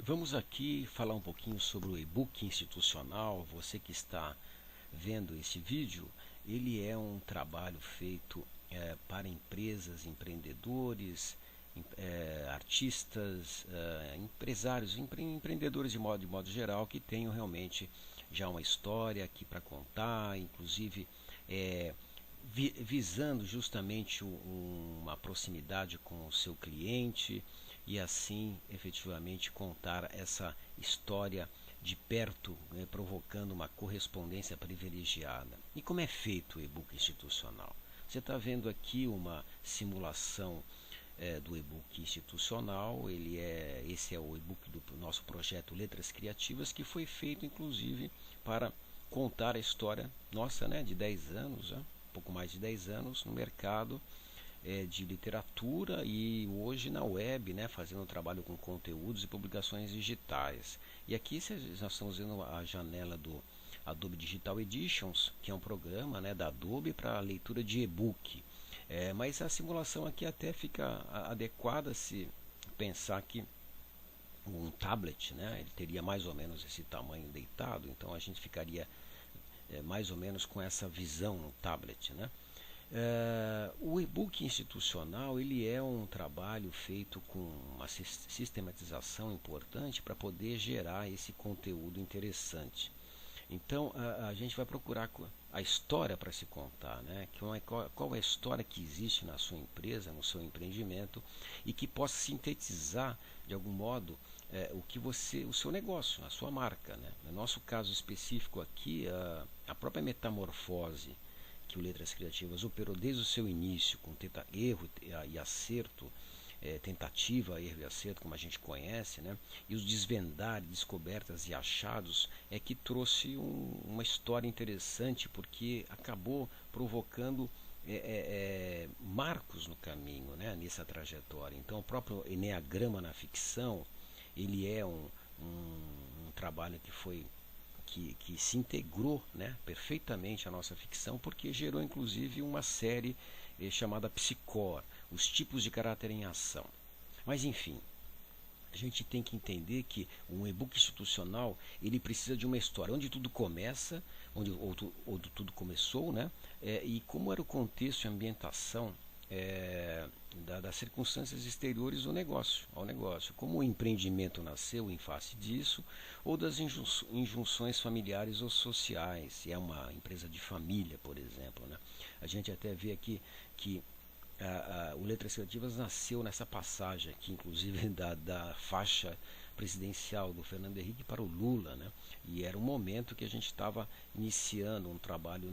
Vamos aqui falar um pouquinho sobre o e-book institucional. Você que está vendo esse vídeo, ele é um trabalho feito para empresas, empreendedores, artistas, empresários, empreendedores de modo geral, que tenham realmente já uma história aqui para contar, inclusive visando justamente uma proximidade com o seu cliente e assim efetivamente contar essa história de perto, né, provocando uma correspondência privilegiada. E como é feito o e-book institucional? Você está vendo aqui uma simulação do e-book institucional. Esse é o e-book do nosso projeto Letras Criativas, que foi feito inclusive para contar a história nossa, né, de 10 anos, né, pouco mais de 10 anos no mercado de literatura e hoje na web, né, fazendo um trabalho com conteúdos e publicações digitais. E aqui nós estamos vendo a janela do Adobe Digital Editions, que é um programa, né, da Adobe para leitura de e-book. Mas a simulação aqui até fica adequada se pensar que um tablet, né, ele teria mais ou menos esse tamanho deitado, então a gente ficaria mais ou menos com essa visão no tablet, né? O e-book institucional ele é um trabalho feito com uma sistematização importante para poder gerar esse conteúdo interessante. Então a gente vai procurar a história para se contar, né? Qual é a história que existe na sua empresa, no seu empreendimento e que possa sintetizar de algum modo o seu negócio, a sua marca, né? No nosso caso específico aqui, a própria metamorfose que o Letras Criativas operou desde o seu início, com erro e acerto, tentativa, erro e acerto, como a gente conhece, né? E os desvendar, descobertas e achados que trouxe uma história interessante, porque acabou provocando marcos no caminho, né? Nessa trajetória. Então, o próprio Eneagrama na ficção, ele é um trabalho que se integrou, né, perfeitamente à nossa ficção, porque gerou inclusive uma série chamada Psicor, os tipos de caráter em ação. Mas enfim, a gente tem que entender que um e-book institucional ele precisa de uma história, onde tudo começa, onde tudo começou, né, e como era o contexto e ambientação das circunstâncias exteriores ao negócio, como o empreendimento nasceu em face disso, ou das injunções familiares ou sociais, se é uma empresa de família, por exemplo, né? A gente até vê aqui que o Letras Criativas nasceu nessa passagem aqui, inclusive da faixa presidencial do Fernando Henrique para o Lula, né? E era um momento que a gente estava iniciando um trabalho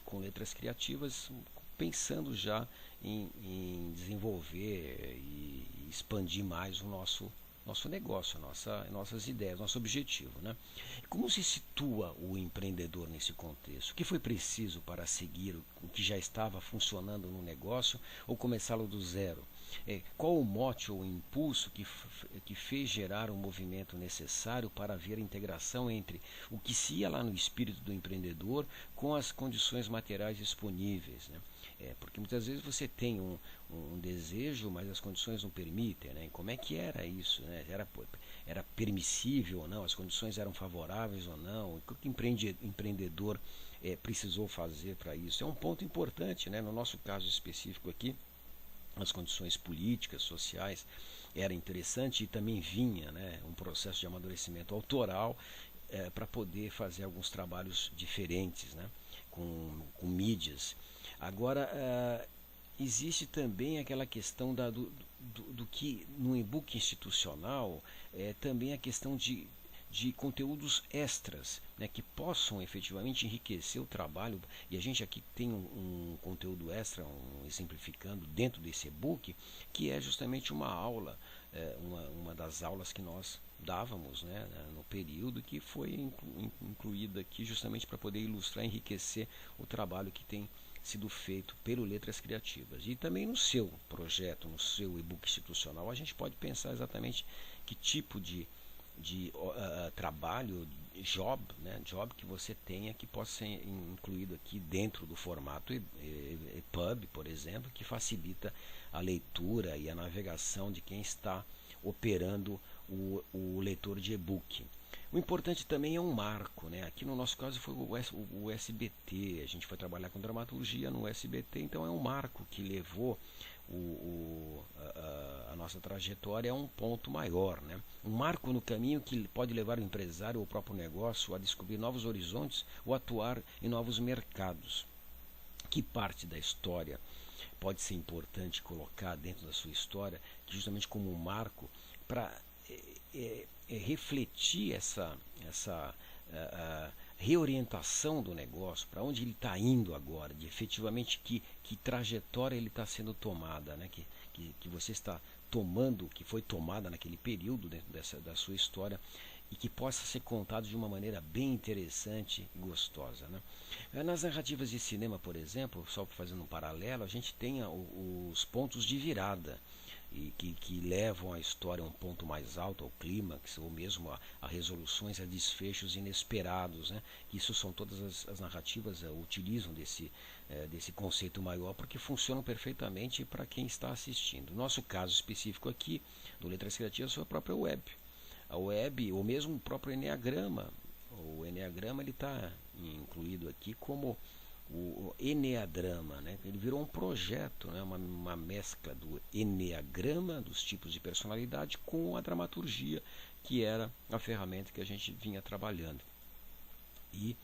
com Letras Criativas, pensando já em desenvolver e expandir mais o nosso negócio, nossas ideias, nosso objetivo, né? Como se situa o empreendedor nesse contexto? O que foi preciso para seguir o que já estava funcionando no negócio ou começá-lo do zero? Qual o mote ou o impulso que fez gerar o movimento necessário para haver a integração entre o que se ia lá no espírito do empreendedor com as condições materiais disponíveis, né? Porque muitas vezes você tem um desejo, mas as condições não permitem, né? E como é que era isso, né? Era permissível ou não? As condições eram favoráveis ou não? O que o empreendedor precisou fazer para isso? É um ponto importante, né? No nosso caso específico aqui, as condições políticas, sociais, era interessante e também vinha, né, um processo de amadurecimento autoral para poder fazer alguns trabalhos diferentes, né, com mídias. Agora, existe também aquela questão do que no e-book institucional também a questão de conteúdos extras, né, que possam efetivamente enriquecer o trabalho. E a gente aqui tem um conteúdo extra, exemplificando dentro desse e-book, que é justamente uma aula, uma das aulas que nós dávamos, né, no período, que foi incluída aqui justamente para poder ilustrar e enriquecer o trabalho que tem sido feito pelo Letras Criativas. E também no seu projeto, no seu e-book institucional, a gente pode pensar exatamente que tipo de trabalho, job que você tenha que possa ser incluído aqui dentro do formato EPUB, por exemplo, que facilita a leitura e a navegação de quem está operando o leitor de e-book. O importante também é um marco, né? Aqui no nosso caso foi o SBT, a gente foi trabalhar com dramaturgia no SBT, então é um marco que levou a nossa trajetória a um ponto maior, né? Um marco no caminho que pode levar o empresário ou o próprio negócio a descobrir novos horizontes ou atuar em novos mercados. Que parte da história pode ser importante colocar dentro da sua história, que justamente como um marco para refletir essa reorientação do negócio, para onde ele está indo agora, de efetivamente que trajetória ele está sendo tomada, né? Que você está tomando, que foi tomada naquele período dentro da sua história, e que possa ser contado de uma maneira bem interessante e gostosa, né? Nas narrativas de cinema, por exemplo, só fazendo um paralelo, a gente tem os pontos de virada, e que levam a história a um ponto mais alto, ao clímax, ou mesmo a resoluções, a desfechos inesperados, né? Isso são todas as narrativas utilizam desse conceito maior, porque funcionam perfeitamente para quem está assistindo. No nosso caso específico aqui, do Letras Criativas, foi a própria web. A web, ou mesmo o próprio Eneagrama. O Eneagrama está incluído aqui como o Eneagrama, né? Ele virou um projeto, né? Uma mescla do Eneagrama, dos tipos de personalidade, com a dramaturgia, que era a ferramenta que a gente vinha trabalhando. E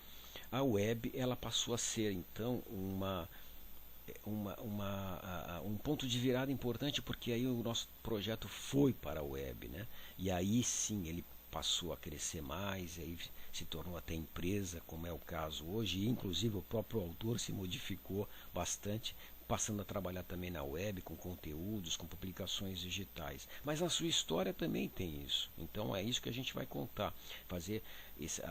a web, ela passou a ser então um ponto de virada importante, porque aí o nosso projeto foi para a web, né? E aí sim ele passou a crescer mais, e aí se tornou até empresa, como é o caso hoje, e inclusive o próprio autor se modificou bastante, passando a trabalhar também na web, com conteúdos, com publicações digitais. Mas na sua história também tem isso. Então é isso que a gente vai contar, fazer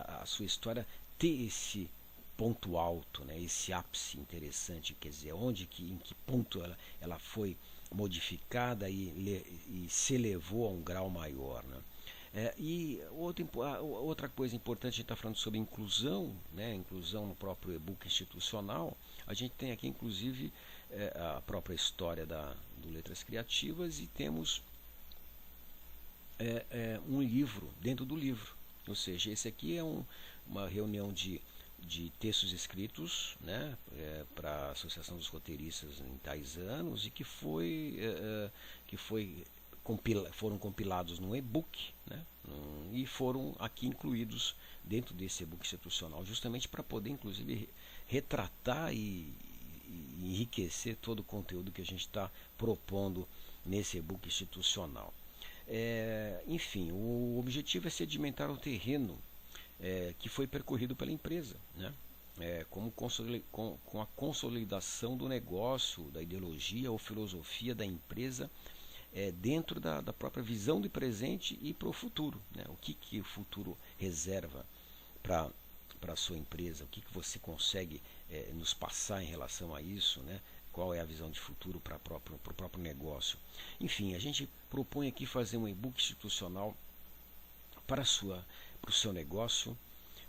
a sua história ter esse ponto alto, né? Esse ápice interessante, quer dizer, em que ponto ela foi modificada e se elevou a um grau maior, né? E outra coisa importante, a gente está falando sobre inclusão, né? Inclusão no próprio e-book institucional. A gente tem aqui, inclusive, a própria história do Letras Criativas, e temos um livro dentro do livro. Ou seja, esse aqui é uma reunião de textos escritos, né, para a Associação dos Roteiristas em tais anos, e que foram compilados num e-book, né, e foram aqui incluídos dentro desse e-book institucional, justamente para poder, inclusive, retratar e enriquecer todo o conteúdo que a gente está propondo nesse e-book institucional. Enfim, o objetivo é sedimentar o terreno que foi percorrido pela empresa, né? Com a consolidação do negócio, da ideologia ou filosofia da empresa, dentro da própria visão do presente e para o futuro, né? O que o futuro reserva para a sua empresa, o que você consegue nos passar em relação a isso, né? Qual é a visão de futuro para o próprio negócio. Enfim, a gente propõe aqui fazer um e-book institucional para o seu negócio,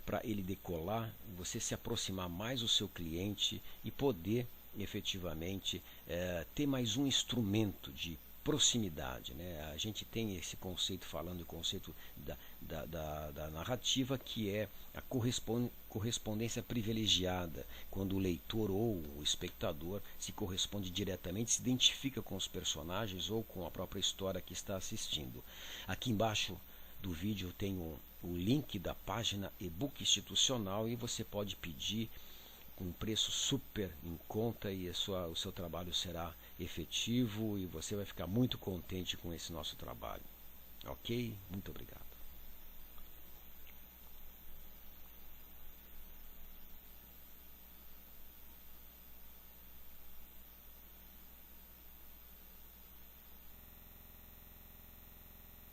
para ele decolar, você se aproximar mais do seu cliente e poder efetivamente ter mais um instrumento de proximidade, né? A gente tem esse conceito, falando do conceito da narrativa, que é a correspondência privilegiada, quando o leitor ou o espectador se corresponde diretamente, se identifica com os personagens ou com a própria história que está assistindo. Aqui embaixo do vídeo tem o link da página e-book institucional, e você pode pedir com um preço super em conta, e o seu trabalho será efetivo e você vai ficar muito contente com esse nosso trabalho. Ok? Muito obrigado.